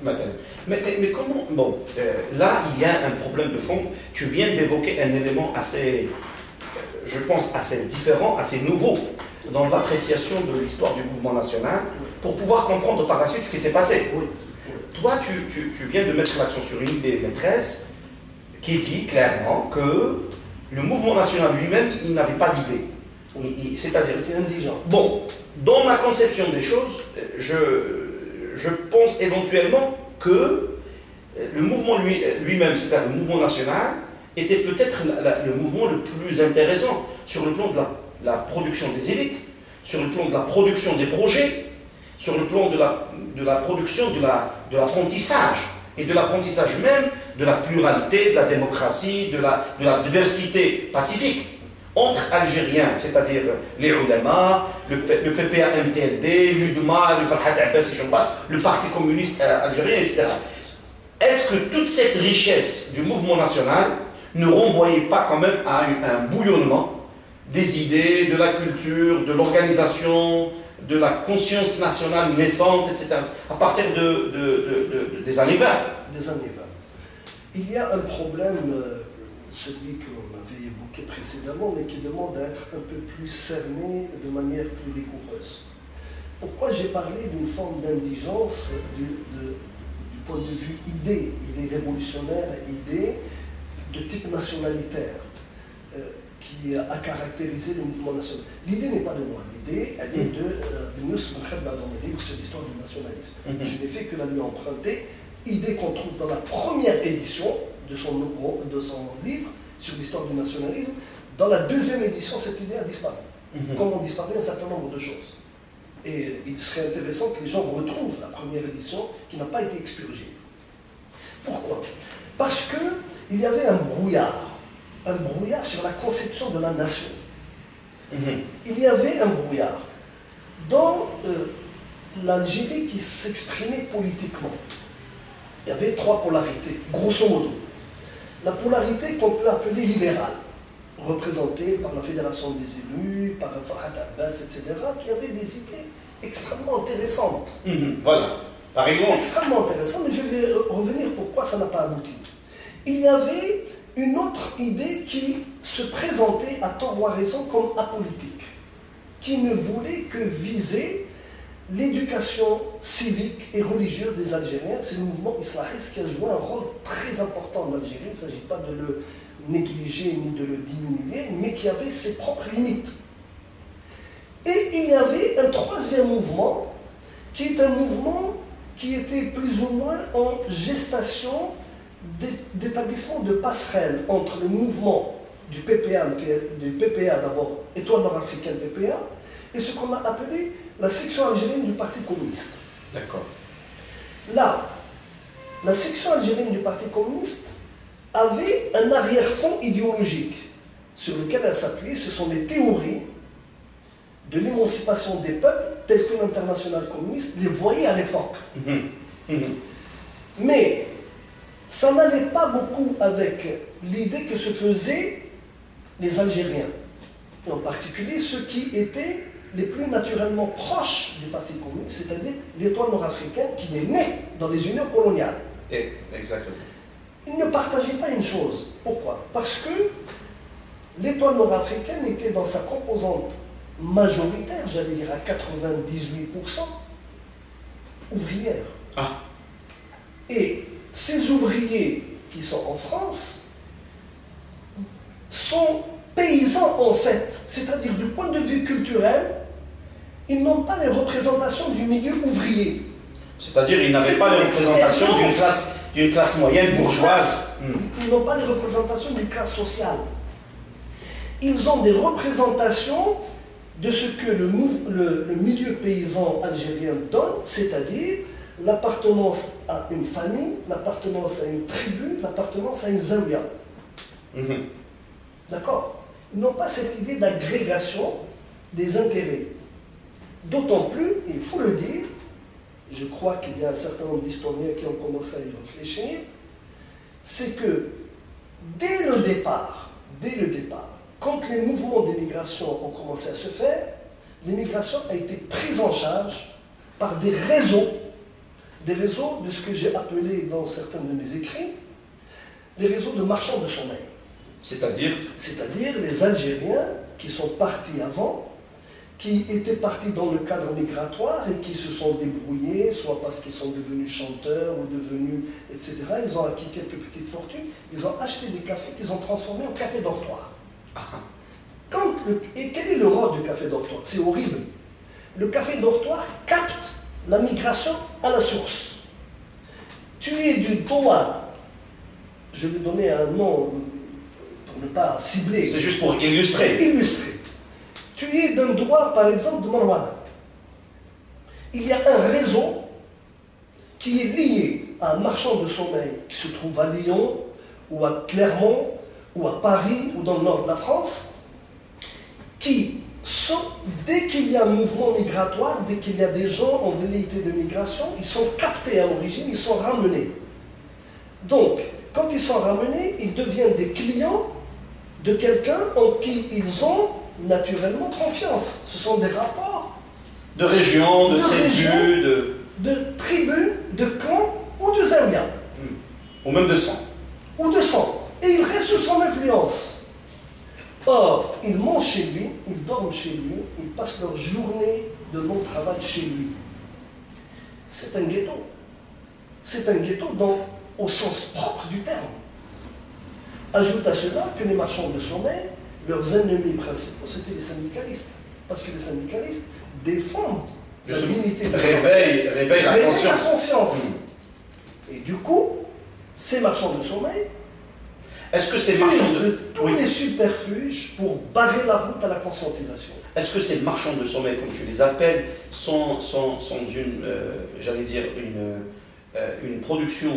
Maintenant. Mais comment... Bon, là, il y a un problème de fond. Tu viens d'évoquer un élément assez, je pense, assez différent, assez nouveau dans l'appréciation de l'histoire du mouvement national pour pouvoir comprendre par la suite ce qui s'est passé. Oui. Toi, tu viens de mettre l'accent sur une idée maîtresse qui dit clairement que le mouvement national lui-même, il n'avait pas d'idée. C'est-à-dire... Il était indigent. Bon, dans ma conception des choses, je pense éventuellement que le mouvement lui-même, c'est-à-dire le mouvement national, était peut-être le mouvement le plus intéressant sur le plan de la production des élites, sur le plan de la production des projets, sur le plan de la production de l'apprentissage, et de l'apprentissage même de la pluralité, de la démocratie, de la diversité pacifique entre Algériens, c'est-à-dire les ulama, le PPA-MTLD, l'UDMA, le Farhat Abbas et j'en passe, le Parti communiste algérien, etc. Est-ce que toute cette richesse du mouvement national ne renvoyait pas quand même à un bouillonnement des idées, de la culture, de l'organisation, de la conscience nationale naissante, etc. à partir des années 20? Des années 20. Il y a un problème, celui qu'on avait évoqué précédemment, mais qui demande à être un peu plus cerné de manière plus rigoureuse. Pourquoi j'ai parlé d'une forme d'indigence du point de vue idée révolutionnaire, idée de type nationalitaire, qui a caractérisé le mouvement national. L'idée n'est pas de moi, l'idée, elle est de Youssef Mkhadda dans le livre sur l'histoire du nationalisme. Je n'ai fait que la lui emprunter, idée qu'on trouve dans la première édition de son livre sur l'histoire du nationalisme. Dans la deuxième édition, cette idée a disparu, comme ont disparu un certain nombre de choses. Et il serait intéressant que les gens retrouvent la première édition qui n'a pas été expurgée. Pourquoi? Parce qu'il y avait un brouillard sur la conception de la nation. Il y avait un brouillard dans l'Algérie qui s'exprimait politiquement. Il y avait trois polarités, grosso modo. La polarité qu'on peut appeler libérale, représentée par la Fédération des élus, par Farhat Abbas, etc., qui avait des idées extrêmement intéressantes. Voilà, par exemple. Extrêmement intéressantes, mais je vais revenir pourquoi ça n'a pas abouti. Il y avait une autre idée qui se présentait à tort ou à raison comme apolitique, qui ne voulait que viser l'éducation civique et religieuse des Algériens. C'est le mouvement islahiste qui a joué un rôle très important en Algérie. Il ne s'agit pas de le négliger ni de le diminuer, mais qui avait ses propres limites. Et il y avait un troisième mouvement, qui est un mouvement qui était plus ou moins en gestation d'établissement de passerelle entre le mouvement du PPA d'abord, Étoile nord-africaine PPA, et ce qu'on a appelé la section algérienne du Parti communiste. D'accord. Là, la section algérienne du Parti communiste avait un arrière-fond idéologique sur lequel elle s'appuyait. Ce sont les théories de l'émancipation des peuples telles que l'international communiste les voyait à l'époque. Mais ça n'allait pas beaucoup avec l'idée que se faisaient les Algériens, et en particulier ceux qui étaient les plus naturellement proches du Parti communiste, c'est-à-dire l'étoile nord-africaine qui est née dans les unions coloniales. Exactement. Ils ne partageaient pas une chose. Pourquoi? Parce que l'étoile nord-africaine était dans sa composante majoritaire, j'allais dire à 98%, ouvrière. Ah. Et ces ouvriers qui sont en France sont paysans en fait, c'est-à-dire du point de vue culturel, ils n'ont pas les représentations du milieu ouvrier. C'est-à-dire ils n'avaient pas les représentations d'une classe moyenne bourgeoise. Ils n'ont pas les représentations d'une classe sociale. Ils ont des représentations de ce que le milieu paysan algérien donne, c'est-à-dire l'appartenance à une famille, l'appartenance à une tribu, l'appartenance à une zaouia. D'accord? Ils n'ont pas cette idée d'agrégation des intérêts. D'autant plus, il faut le dire, je crois qu'il y a un certain nombre d'historiens qui ont commencé à y réfléchir, c'est que dès le départ, quand les mouvements d'immigration ont commencé à se faire, l'immigration a été prise en charge par des réseaux des réseaux de ce que j'ai appelé dans certains de mes écrits, des réseaux de marchands de sommeil. C'est-à-dire les Algériens qui sont partis avant, qui étaient partis dans le cadre migratoire et qui se sont débrouillés, soit parce qu'ils sont devenus chanteurs ou devenus, etc. Ils ont acquis quelques petites fortunes, ils ont acheté des cafés qu'ils ont transformés en café dortoir. Et quel est le rôle du café dortoir? C'est horrible. Le café dortoir capte la migration à la source. Tu es du Doha, je vais donner un nom pour ne pas cibler. C'est juste pour illustrer. Tu es d'un Doha, par exemple, de Marwan. Il y a un réseau qui est lié à un marchand de sommeil qui se trouve à Lyon, ou à Clermont, ou à Paris, ou dans le nord de la France, qui sont, dès qu'il y a un mouvement migratoire, dès qu'il y a des gens en velléité de migration, ils sont captés à l'origine, ils sont ramenés. Donc, quand ils sont ramenés, ils deviennent des clients de quelqu'un en qui ils ont naturellement confiance. Ce sont des rapports de régions, de tribus, de clans ou de Zambia. Ou même de sang. Et ils restent sous son influence. Or, ils mangent chez lui, ils dorment chez lui, ils passent leur journée de non-travail chez lui. C'est un ghetto. C'est un ghetto au sens propre du terme. Ajoute à cela que les marchands de sommeil, leurs ennemis principaux, c'était les syndicalistes. Parce que les syndicalistes défendent la dignité de réveillent la conscience. Et du coup, ces marchands de sommeil, est-ce que ces marchands de tous les subterfuges pour barrer la route à la conscientisation? Est-ce que ces marchands de sommeil, comme tu les appelles, sont une, j'allais dire, une production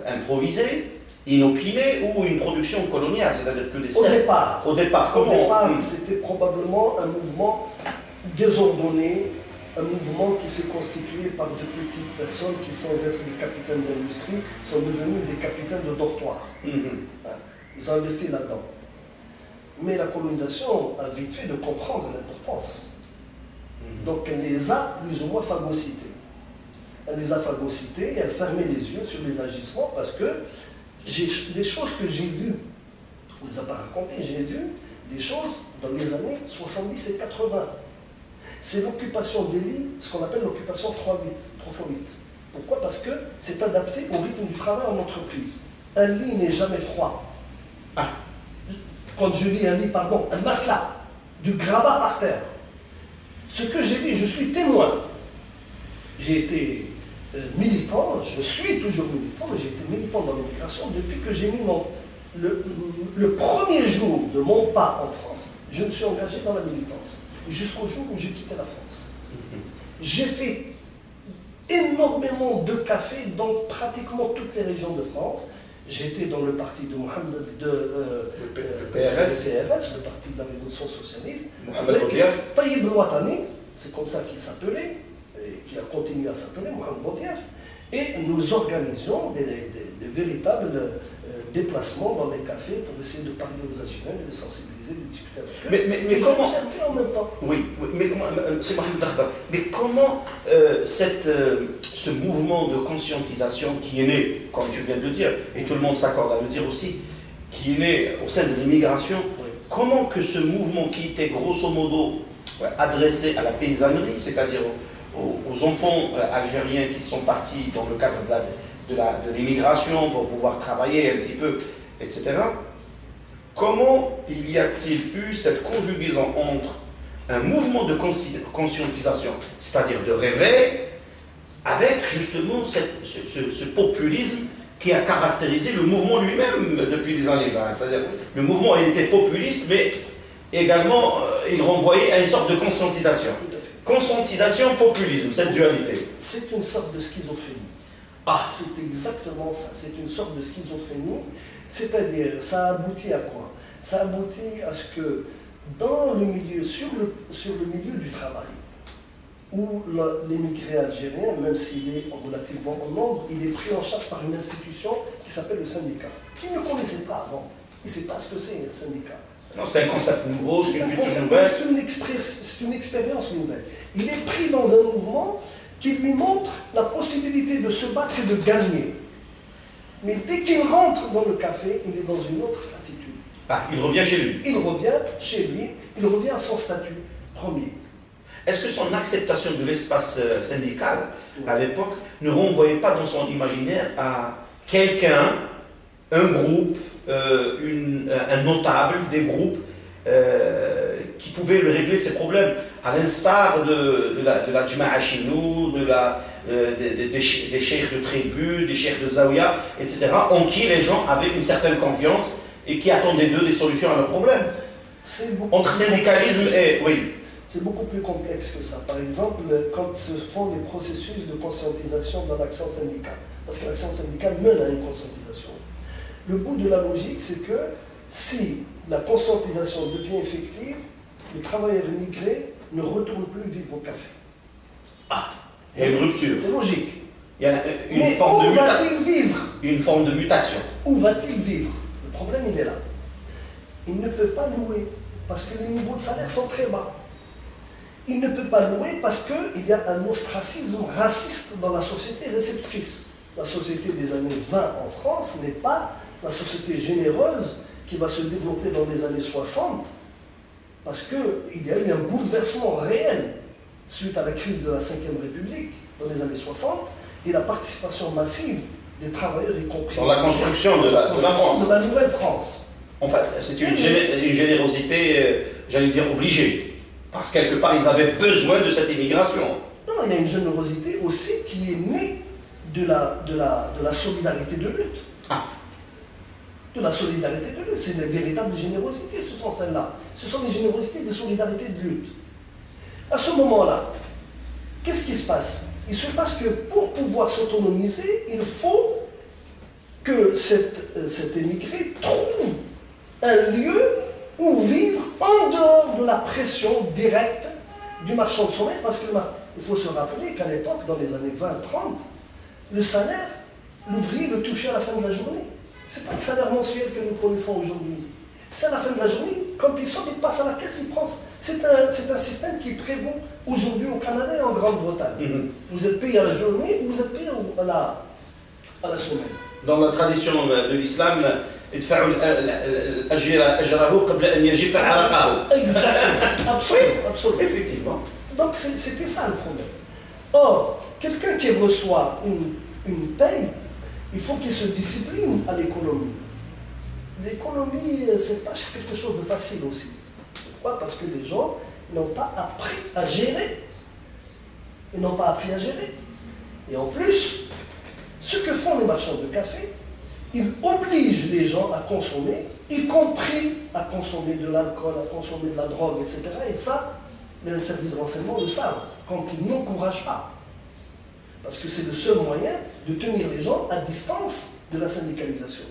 improvisée, inopinée, ou une production coloniale? C'est-à-dire que Au départ, c'était probablement un mouvement désordonné, un mouvement qui s'est constitué par de petites personnes qui, sans être des capitaines d'industrie, sont devenus des capitaines de dortoir. Ils ont investi là-dedans. Mais la colonisation a vite fait de comprendre l'importance. Donc elle les a plus ou moins phagocytés. Elle les a phagocytés et elle fermait les yeux sur les agissements parce que les choses que j'ai vues, on ne les a pas racontées, j'ai vu des choses dans les années 70 et 80. C'est l'occupation des lits, ce qu'on appelle l'occupation 3x8. Pourquoi? Parce que c'est adapté au rythme du travail en entreprise. Un lit n'est jamais froid. Quand je dis un lit, pardon, un matelas, du grabat par terre. Ce que j'ai vu, je suis témoin. J'ai été militant, je suis toujours militant, mais j'ai été militant dans l'immigration depuis que j'ai mis le premier jour de mon pas en France, je me suis engagé dans la militance. Jusqu'au jour où j'ai quitté la France. J'ai fait énormément de cafés dans pratiquement toutes les régions de France. J'étais dans le parti de Mohamed, le PRS, le parti de la Révolution socialiste, Mohamed Boudiaf, Taïeb El-Ouattani, c'est comme ça qu'il s'appelait, et qui a continué à s'appeler Mohamed Boudiaf, et nous organisions des véritables déplacements dans les cafés pour essayer de parler aux Algériens, de les sensibiliser, de discuter avec eux. Mais comment ça me fait en même temps? Oui, mais c'est Mohamed Darda. Mais comment ce mouvement de conscientisation qui est né, comme tu viens de le dire, et tout le monde s'accorde à le dire aussi, qui est né au sein de l'immigration, comment que ce mouvement qui était grosso modo adressé à la paysannerie, c'est-à-dire aux enfants algériens qui sont partis dans le cadre de l'immigration pour pouvoir travailler un petit peu, etc. Comment y a-t-il eu cette conjugaison entre un mouvement de conscientisation, c'est-à-dire de réveil, avec justement ce populisme qui a caractérisé le mouvement lui-même depuis les années 20. C'est-à-dire le mouvement il était populiste, mais également il renvoyait à une sorte de conscientisation. Conscientisation, populisme, cette dualité. C'est une sorte de schizophrénie. C'est exactement ça. C'est une sorte de schizophrénie. C'est-à-dire, ça aboutit à quoi? Ça aboutit à ce que dans le milieu, sur le milieu du travail, où l'émigré algérien, même s'il est relativement en nombre, il est pris en charge par une institution qui s'appelle le syndicat, qu'il ne connaissait pas avant. Il ne sait pas ce que c'est un syndicat. Non, c'est un concept nouveau, c'est une culture nouvelle. C'est une expérience nouvelle. Il est pris dans un mouvement qui lui montre la possibilité de se battre et de gagner. Mais dès qu'il rentre dans le café, il est dans une autre attitude. Ah, il revient chez lui. Il revient chez lui, il revient à son statut premier. Est-ce que son acceptation de l'espace syndical, à l'époque, ne renvoyait pas dans son imaginaire à quelqu'un, un groupe, un notable, des groupes qui pouvaient lui régler ses problèmes, à l'instar de la Jma'a chez nous, des cheikhs de tribu, des cheikhs de Zawiya, etc., en qui les gens avaient une certaine confiance et qui attendaient d'eux des solutions à leurs problèmes. Entre syndicalisme et... Oui. C'est beaucoup plus complexe que ça. Par exemple, quand se font des processus de conscientisation dans l'action syndicale, parce que l'action syndicale mène à une conscientisation. Le bout de la logique, c'est que si la conscientisation devient effective, le travailleur immigré ne retourne plus vivre au café. Ah, il y a une rupture. C'est logique. Il y a Mais où va-t-il vivre? Une forme de mutation. Où va-t-il vivre? Le problème, il est là. Il ne peut pas louer, parce que les niveaux de salaire sont très bas. Il ne peut pas louer parce qu'il y a un ostracisme raciste dans la société réceptrice. La société des années 20 en France n'est pas la société généreuse qui va se développer dans les années 60, parce qu'il y a eu un bouleversement réel suite à la crise de la Ve République dans les années 60 et la participation massive des travailleurs, y compris dans la construction de la France. De la nouvelle France. En fait, c'est une générosité, j'allais dire, obligée. Parce que quelque part, ils avaient besoin de cette immigration. Non, il y a une générosité aussi qui est née de la solidarité de lutte. Ah. De la solidarité de lutte. C'est une véritable générosité, ce sont celles-là. Ce sont des générosités, des solidarités de lutte. À ce moment-là, qu'est-ce qui se passe? Il se passe que pour pouvoir s'autonomiser, il faut que cet émigré trouve un lieu où vivre en dehors de la pression directe du marchand de sommeil, parce qu'il faut se rappeler qu'à l'époque, dans les années 20-30, le salaire, l'ouvrier le touchait à la fin de la journée. Ce n'est pas le salaire mensuel que nous connaissons aujourd'hui. C'est à la fin de la journée, quand il sort, il passe à la caisse, il prend. C'est un système qui prévaut aujourd'hui au Canada et en Grande-Bretagne. Vous êtes payé à la journée ou vous êtes payé à la semaine. Dans la tradition de l'islam, exactement, absolument, effectivement. Donc c'était ça le problème. Or, quelqu'un qui reçoit une paye, il faut qu'il se discipline à l'économie. L'économie, c'est pas quelque chose de facile aussi. Pourquoi? Parce que les gens n'ont pas appris à gérer. Ils n'ont pas appris à gérer. Et en plus, ce que font les marchands de café, ils obligent les gens à consommer, y compris à consommer de l'alcool, à consommer de la drogue, etc. Et ça, les services de renseignement le savent, quand ils n'encouragent pas. Parce que c'est le seul moyen de tenir les gens à distance de la syndicalisation.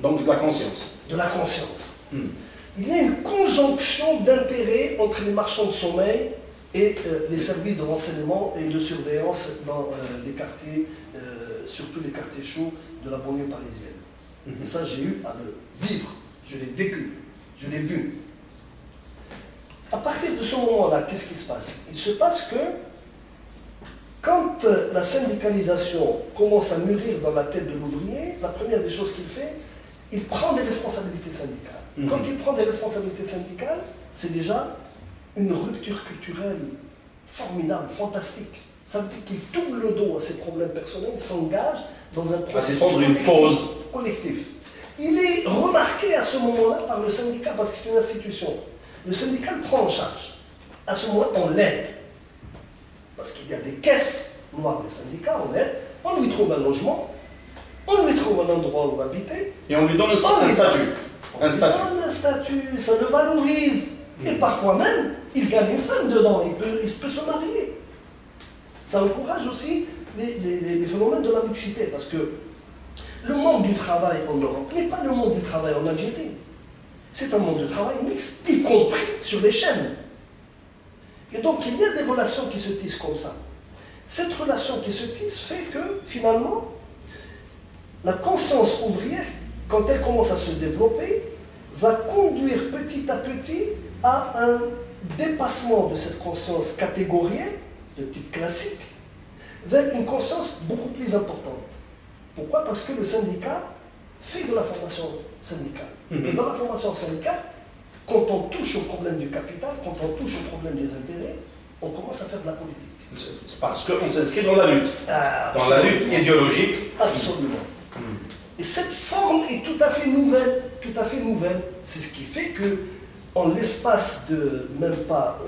Donc de la conscience. De la conscience. Il y a une conjonction d'intérêts entre les marchands de sommeil et les services de renseignement et de surveillance dans les quartiers, surtout les quartiers chauds de la banlieue parisienne. Et ça, j'ai eu à le vivre. Je l'ai vécu. Je l'ai vu. À partir de ce moment-là, qu'est-ce qui se passe? Il se passe que quand la syndicalisation commence à mûrir dans la tête de l'ouvrier, la première des choses qu'il fait, il prend des responsabilités syndicales. Quand il prend des responsabilités syndicales, c'est déjà une rupture culturelle formidable, fantastique. Ça veut dire qu'il tourne le dos à ses problèmes personnels, il s'engage dans un processus collectif. Il est remarqué à ce moment-là par le syndicat parce que c'est une institution. Le syndicat le prend en charge. À ce moment-là, on l'aide. Parce qu'il y a des caisses noires des syndicats, on l'aide, on lui trouve un logement, on lui trouve un endroit où habiter. Et on lui donne un statut. On lui donne un statut, ça le valorise. Et parfois même, il gagne une femme dedans, il peut se marier. Ça encourage aussi les phénomènes de la mixité, parce que le monde du travail en Europe n'est pas le monde du travail en Algérie. C'est un monde du travail mixte, y compris sur les chaînes. Et donc il y a des relations qui se tissent comme ça. Cette relation qui se tisse fait que finalement, la conscience ouvrière, quand elle commence à se développer, va conduire petit à petit à un dépassement de cette conscience catégorielle, de type classique, vers une conscience beaucoup plus importante. Pourquoi? Parce que le syndicat fait de la formation syndicale. Et dans la formation syndicale, quand on touche au problème du capital, quand on touche au problème des intérêts, on commence à faire de la politique. C'est parce qu'on s'inscrit dans la lutte. Dans la lutte idéologique. Absolument. Et cette forme est tout à fait nouvelle. Tout à fait nouvelle. C'est ce qui fait que, en l'espace de même pas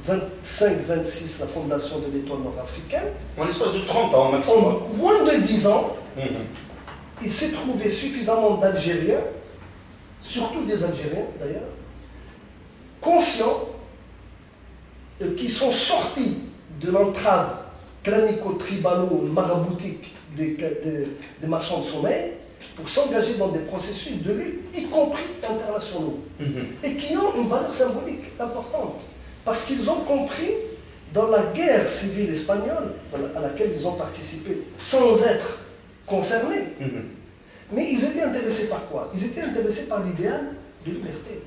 25-26, la fondation de l'Étoile nord-africaine, En l'espace de 30 ans maximum. en moins de 10 ans, il s'est trouvé suffisamment d'Algériens, surtout des Algériens d'ailleurs, conscients, qui sont sortis de l'entrave clanico-tribalo-maraboutique des marchands de sommeil pour s'engager dans des processus de lutte, y compris internationaux, et qui ont une valeur symbolique importante, parce qu'ils ont compris dans la guerre civile espagnole, à laquelle ils ont participé sans être concernés, mais ils étaient intéressés par quoi? Ils étaient intéressés par l'idéal de liberté.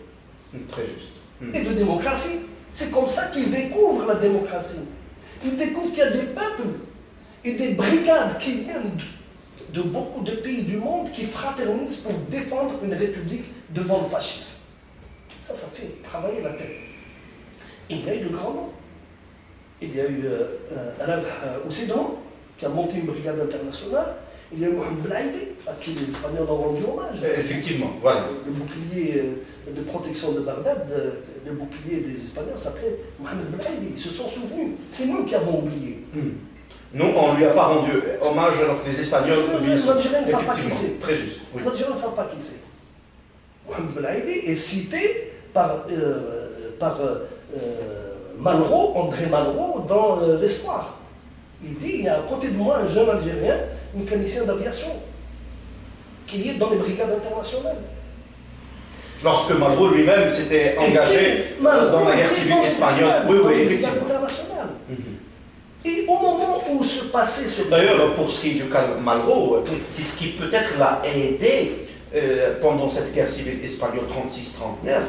Très juste. Et de démocratie. C'est comme ça qu'ils découvrent la démocratie. Ils découvrent qu'il y a des peuples et des brigades qui viennent de beaucoup de pays du monde qui fraternisent pour défendre une république devant le fascisme. Ça fait travailler la tête. Il y a eu de grands noms. Il y a eu Rabh Oussidon, qui a monté une brigade internationale. Il y a eu Mohamed Belhaïdi, à qui les Espagnols ont rendu hommage. Effectivement, voilà. Le bouclier de protection de Bagdad, le bouclier des Espagnols s'appelait Mohamed Belhaïdi. Ils se sont souvenus. C'est nous qui avons oublié. Nous, on ne lui a pas rendu hommage alors que les Espagnols... Les Algériens ne savent pas qui c'est. Très juste. Oui. Les Algériens ne savent pas qui c'est. Mohamed Belhaïdi est cité par Malraux, André Malraux, dans l'Espoir. Il dit, il y a à côté de moi un jeune Algérien, mécanicien d'aviation, qui est dans les brigades internationales. Lorsque Malraux lui-même s'était engagé dans la guerre civile espagnole. Oui, effectivement. Et au moment où se passait ce... D'ailleurs, pour ce qui est du cas de Malraux, c'est ce qui peut-être l'a aidé pendant cette guerre civile espagnole 36-39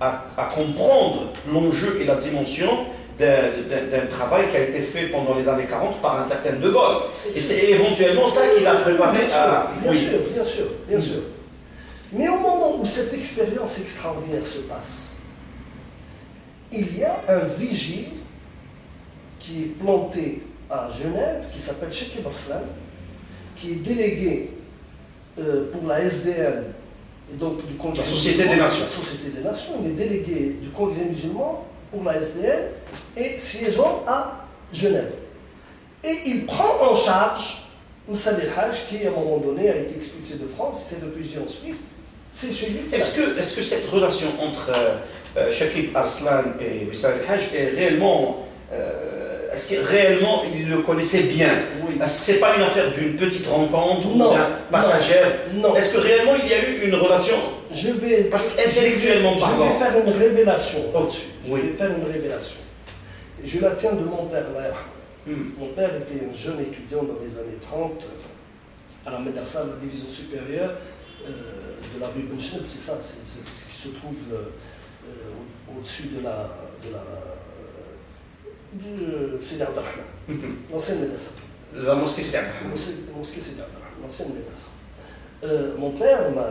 à comprendre l'enjeu et la dimension d'un travail qui a été fait pendant les années 40 par un certain De Gaulle. Et c'est éventuellement ça qui l'a préparé à... Bien sûr. Mais au moment où cette expérience extraordinaire se passe, il y a un vigile qui est planté à Genève, qui s'appelle Chekib Arslan, qui est délégué pour la SDN, et donc du Congrès la Société des Nations. La Société des Nations, il est délégué du Congrès musulman pour la SDN et siégeant à Genève. Et il prend en charge Moussa El Haj, qui à un moment donné a été expulsé de France, s'est réfugié en Suisse. C'est chez lui. Est-ce que cette relation entre Chekib Arslan et Moussa El Haj est réellement... est-ce que réellement il le connaissait bien? Oui. Est-ce que ce n'est pas une affaire d'une petite rencontre non, ou d'un passagère? Non. Est-ce que réellement il y a eu une relation? Parce qu'intellectuellement parlant. Je vais faire une révélation au-dessus. Je vais faire une révélation. Et je la tiens de mon père là. Mon père était un jeune étudiant dans les années 30 à la Médersa, la division supérieure de la rue Bencheb, c'est ça, c'est ce qui se trouve au-dessus de du Sidi Abdelrahman, l'ancienne Médersa. La mosquée Sidi Abdelrahman. Mosquée Sidi Abdelrahman, l'ancienne Médersa. Mon père m'a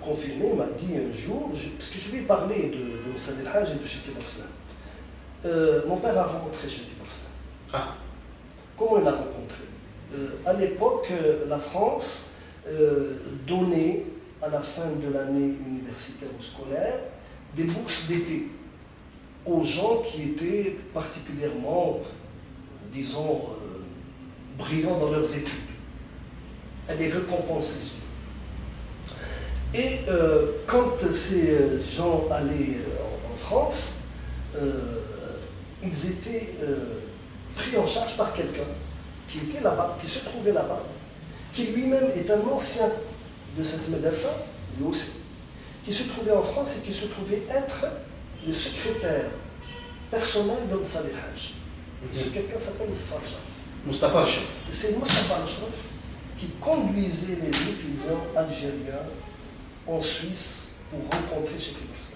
confirmé, m'a dit un jour, parce que je lui ai parlé de Moussa El Haj et de Chekib Arslan. Mon père a rencontré Chekib Arslan. Ah. Comment il l'a rencontré? À l'époque, la France donnait, à la fin de l'année universitaire ou scolaire, des bourses d'été aux gens qui étaient particulièrement, disons, brillants dans leurs études. Elle les récompensait. Et quand ces gens allaient en France, ils étaient pris en charge par quelqu'un qui était là-bas, qui se trouvait là-bas, qui lui-même est un ancien de cette médersa, lui aussi, qui se trouvait en France et qui se trouvait être le secrétaire personnel de Moussa El Haj. Et ce quelqu'un s'appelle Moustapha Al-Sharaf. C'est Moustapha Al-Sharaf qui conduisait les étudiants algériens en Suisse pour rencontrer Chekib Arslan.